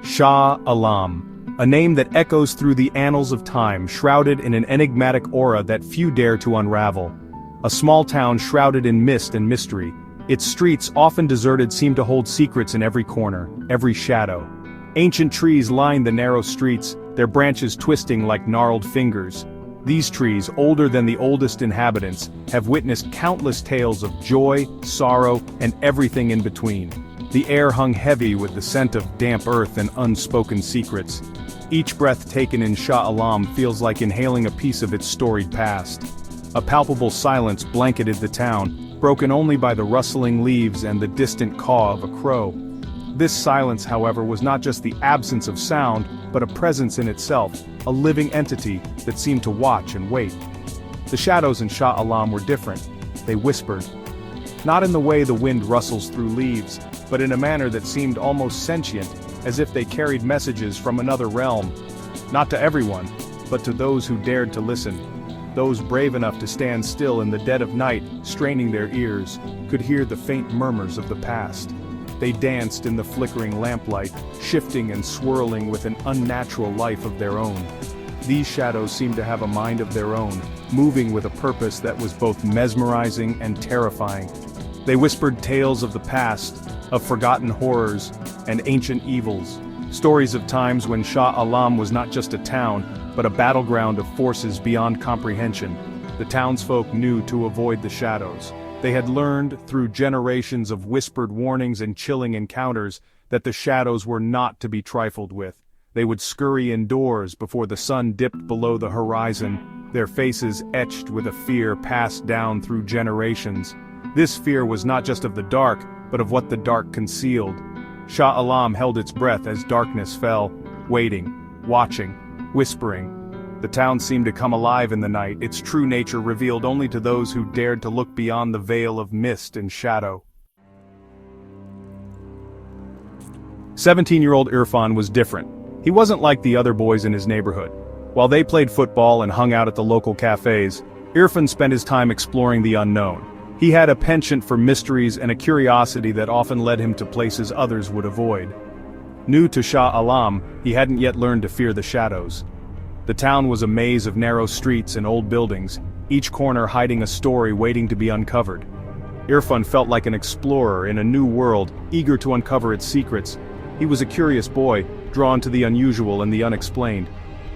Shah Alam, a name that echoes through the annals of time, shrouded in an enigmatic aura that few dare to unravel. A small town shrouded in mist and mystery. Its streets, often deserted, seem to hold secrets in every corner, every shadow. Ancient trees line the narrow streets, their branches twisting like gnarled fingers. These trees, older than the oldest inhabitants, have witnessed countless tales of joy, sorrow, and everything in between. The air hung heavy with the scent of damp earth and unspoken secrets. Each breath taken in Shah Alam feels like inhaling a piece of its storied past. A palpable silence blanketed the town, broken only by the rustling leaves and the distant caw of a crow. This silence, however, was not just the absence of sound, but a presence in itself, a living entity that seemed to watch and wait. The shadows in Shah Alam were different. They whispered. Not in the way the wind rustles through leaves, but in a manner that seemed almost sentient, as if they carried messages from another realm. Not to everyone, but to those who dared to listen. Those brave enough to stand still in the dead of night, straining their ears, could hear the faint murmurs of the past. They danced in the flickering lamplight, shifting and swirling with an unnatural life of their own. These shadows seemed to have a mind of their own, moving with a purpose that was both mesmerizing and terrifying. They whispered tales of the past, of forgotten horrors, and ancient evils. Stories of times when Shah Alam was not just a town, but a battleground of forces beyond comprehension. The townsfolk knew to avoid the shadows. They had learned, through generations of whispered warnings and chilling encounters, that the shadows were not to be trifled with. They would scurry indoors before the sun dipped below the horizon, their faces etched with a fear passed down through generations. This fear was not just of the dark, but of what the dark concealed. Shah Alam held its breath as darkness fell, waiting, watching, whispering. The town seemed to come alive in the night, its true nature revealed only to those who dared to look beyond the veil of mist and shadow. 17-year-old Irfan was different. He wasn't like the other boys in his neighborhood. While they played football and hung out at the local cafes, Irfan spent his time exploring the unknown. He had a penchant for mysteries and a curiosity that often led him to places others would avoid. New to Shah Alam, he hadn't yet learned to fear the shadows. The town was a maze of narrow streets and old buildings, each corner hiding a story waiting to be uncovered. Irfan felt like an explorer in a new world, eager to uncover its secrets. He was a curious boy, drawn to the unusual and the unexplained.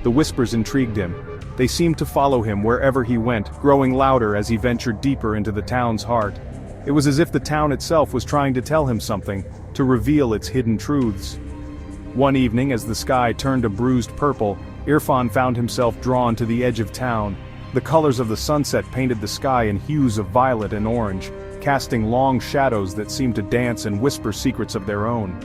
The whispers intrigued him. They seemed to follow him wherever he went, growing louder as he ventured deeper into the town's heart. It was as if the town itself was trying to tell him something, to reveal its hidden truths. One evening, as the sky turned a bruised purple, Irfan found himself drawn to the edge of town. The colors of the sunset painted the sky in hues of violet and orange, casting long shadows that seemed to dance and whisper secrets of their own.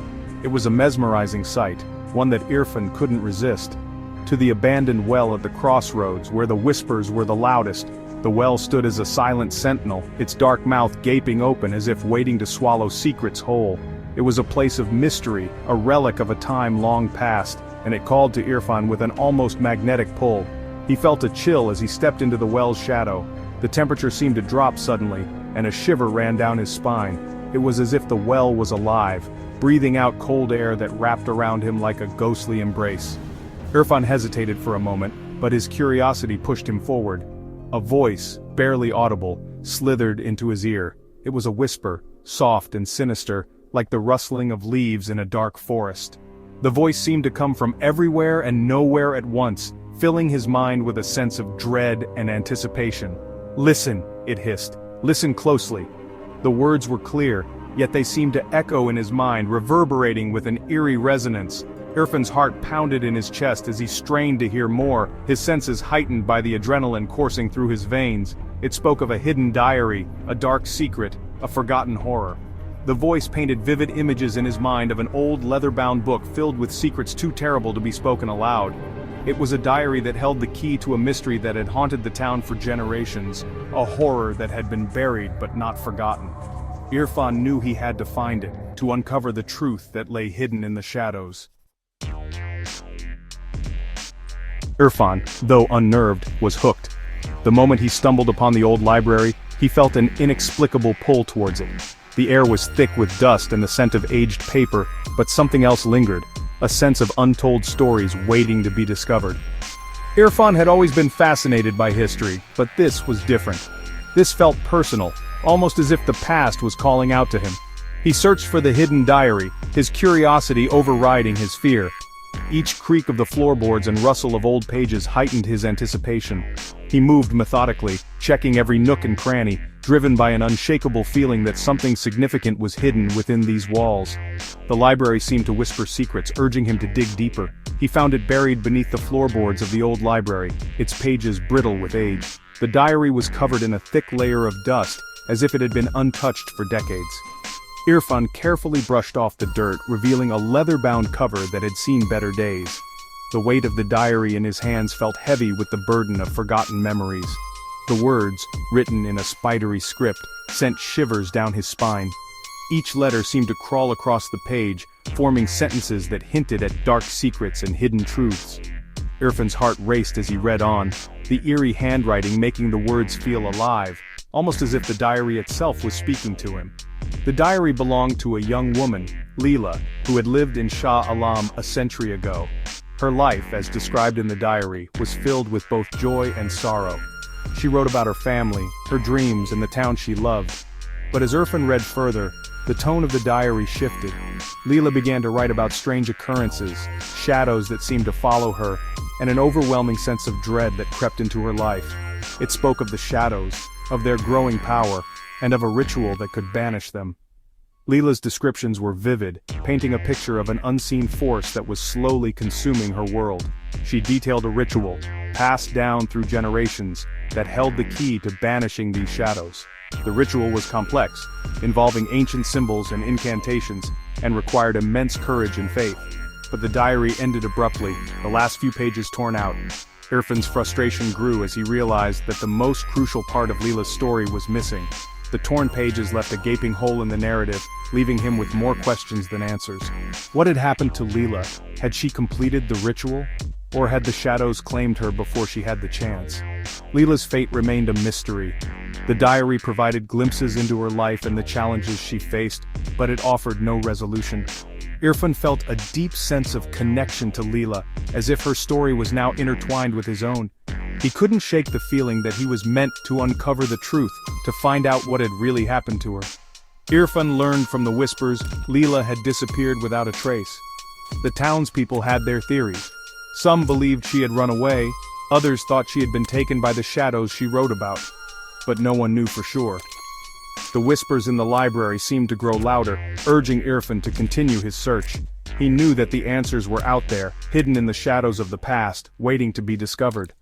It was a mesmerizing sight, one that Irfan couldn't resist. To the abandoned well at the crossroads, where the whispers were the loudest, the well stood as a silent sentinel, its dark mouth gaping open as if waiting to swallow secrets whole. It was a place of mystery, a relic of a time long past, and it called to Irfan with an almost magnetic pull. He felt a chill as he stepped into the well's shadow. The temperature seemed to drop suddenly, and a shiver ran down his spine. It was as if the well was alive, breathing out cold air that wrapped around him like a ghostly embrace. Irfan hesitated for a moment, but his curiosity pushed him forward. A voice, barely audible, slithered into his ear. It was a whisper, soft and sinister, like the rustling of leaves in a dark forest. The voice seemed to come from everywhere and nowhere at once, filling his mind with a sense of dread and anticipation. "Listen," it hissed. "Listen closely." The words were clear, yet they seemed to echo in his mind, reverberating with an eerie resonance. Irfan's heart pounded in his chest as he strained to hear more, his senses heightened by the adrenaline coursing through his veins. It spoke of a hidden diary, a dark secret, a forgotten horror. The voice painted vivid images in his mind of an old leather-bound book filled with secrets too terrible to be spoken aloud. It was a diary that held the key to a mystery that had haunted the town for generations, a horror that had been buried but not forgotten. Irfan knew he had to find it, to uncover the truth that lay hidden in the shadows. Irfan, though unnerved, was hooked. The moment he stumbled upon the old library, he felt an inexplicable pull towards it. The air was thick with dust and the scent of aged paper, but something else lingered. a sense of untold stories waiting to be discovered. Irfan had always been fascinated by history, but this was different. This felt personal, almost as if the past was calling out to him. He searched for the hidden diary, his curiosity overriding his fear. Each creak of the floorboards and rustle of old pages heightened his anticipation. He moved methodically, checking every nook and cranny, driven by an unshakable feeling that something significant was hidden within these walls. The library seemed to whisper secrets, urging him to dig deeper. He found it buried beneath the floorboards of the old library, its pages brittle with age. The diary was covered in a thick layer of dust, as if it had been untouched for decades. Irfan carefully brushed off the dirt, revealing a leather-bound cover that had seen better days. The weight of the diary in his hands felt heavy with the burden of forgotten memories. The words, written in a spidery script, sent shivers down his spine. Each letter seemed to crawl across the page, forming sentences that hinted at dark secrets and hidden truths. Irfan's heart raced as he read on, the eerie handwriting making the words feel alive, almost as if the diary itself was speaking to him. The diary belonged to a young woman, Leela, who had lived in Shah Alam a century ago. Her life, as described in the diary, was filled with both joy and sorrow. She wrote about her family, her dreams, and the town she loved. But as Irfan read further, the tone of the diary shifted. Leela began to write about strange occurrences, shadows that seemed to follow her, and an overwhelming sense of dread that crept into her life. It spoke of the shadows, of their growing power, and of a ritual that could banish them. Leela's descriptions were vivid, painting a picture of an unseen force that was slowly consuming her world. She detailed a ritual, passed down through generations, that held the key to banishing these shadows. The ritual was complex, involving ancient symbols and incantations, and required immense courage and faith. But the diary ended abruptly, the last few pages torn out. Irfan's frustration grew as he realized that the most crucial part of Leela's story was missing. The torn pages left a gaping hole in the narrative, leaving him with more questions than answers. What had happened to Leela? Had she completed the ritual? Or had the shadows claimed her before she had the chance? Leela's fate remained a mystery. The diary provided glimpses into her life and the challenges she faced, but it offered no resolution. Irfan felt a deep sense of connection to Leela, as if her story was now intertwined with his own. He couldn't shake the feeling that he was meant to uncover the truth, to find out what had really happened to her. Irfan learned from the whispers Leela had disappeared without a trace. The townspeople had their theories. Some believed she had run away, others thought she had been taken by the shadows she wrote about. But no one knew for sure. The whispers in the library seemed to grow louder, urging Irfan to continue his search. He knew that the answers were out there, hidden in the shadows of the past, waiting to be discovered.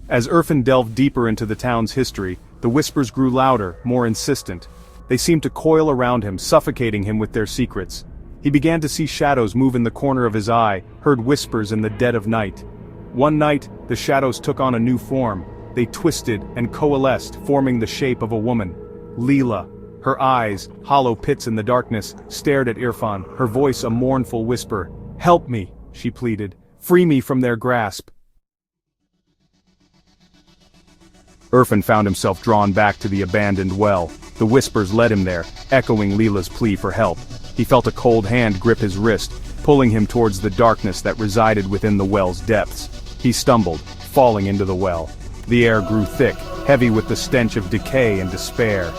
As Irfan delved deeper into the town's history, the whispers grew louder, more insistent. They seemed to coil around him, suffocating him with their secrets. He began to see shadows move in the corner of his eye, heard whispers in the dead of night. One night, the shadows took on a new form. They twisted and coalesced, forming the shape of a woman. Leela. Her eyes, hollow pits in the darkness, stared at Irfan, her voice a mournful whisper. "Help me," she pleaded. "Free me from their grasp." Irfan found himself drawn back to the abandoned well. The whispers led him there, echoing Leela's plea for help. He felt a cold hand grip his wrist, pulling him towards the darkness that resided within the well's depths. He stumbled, falling into the well. The air grew thick, heavy with the stench of decay and despair.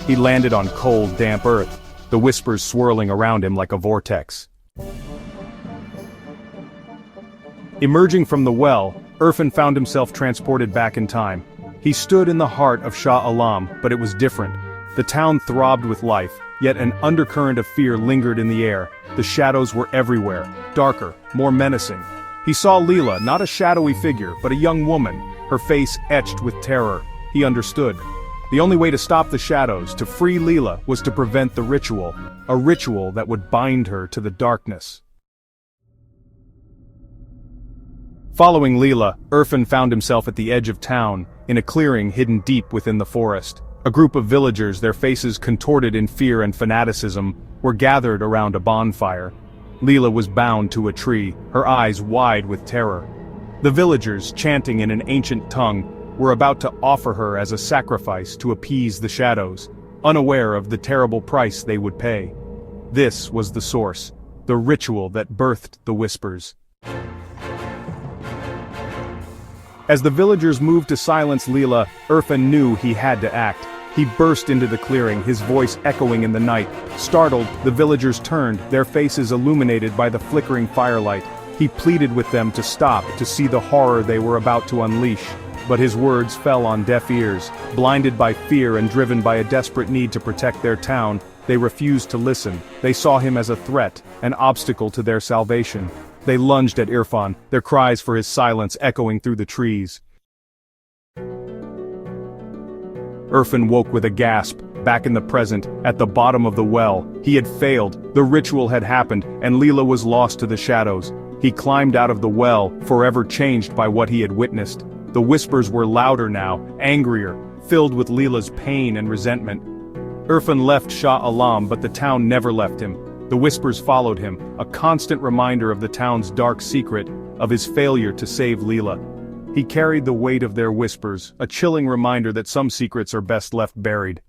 He landed on cold, damp earth, the whispers swirling around him like a vortex. Emerging from the well, Irfan found himself transported back in time. He stood in the heart of Shah Alam, but it was different. The town throbbed with life, yet an undercurrent of fear lingered in the air. The shadows were everywhere, darker, more menacing. He saw Leela, not a shadowy figure, but a young woman, her face etched with terror. He understood. The only way to stop the shadows, to free Leela, was to prevent the ritual, a ritual that would bind her to the darkness. Following Leela, Irfan found himself at the edge of town, in a clearing hidden deep within the forest. A group of villagers, their faces contorted in fear and fanaticism, were gathered around a bonfire. Leela was bound to a tree, her eyes wide with terror. The villagers, chanting in an ancient tongue, were about to offer her as a sacrifice to appease the shadows, unaware of the terrible price they would pay. This was the source, the ritual that birthed the whispers. As the villagers moved to silence Leela, Irfan knew he had to act. He burst into the clearing, his voice echoing in the night. Startled, the villagers turned, their faces illuminated by the flickering firelight. He pleaded with them to stop, to see the horror they were about to unleash. But his words fell on deaf ears. Blinded by fear and driven by a desperate need to protect their town, they refused to listen. They saw him as a threat, an obstacle to their salvation. They lunged at Irfan, their cries for his silence echoing through the trees. Irfan woke with a gasp, back in the present, at the bottom of the well. He had failed, the ritual had happened, and Leela was lost to the shadows. He climbed out of the well, forever changed by what he had witnessed. The whispers were louder now, angrier, filled with Leela's pain and resentment. Irfan left Shah Alam, but the town never left him. The whispers followed him, a constant reminder of the town's dark secret, of his failure to save Leela. He carried the weight of their whispers, a chilling reminder that some secrets are best left buried.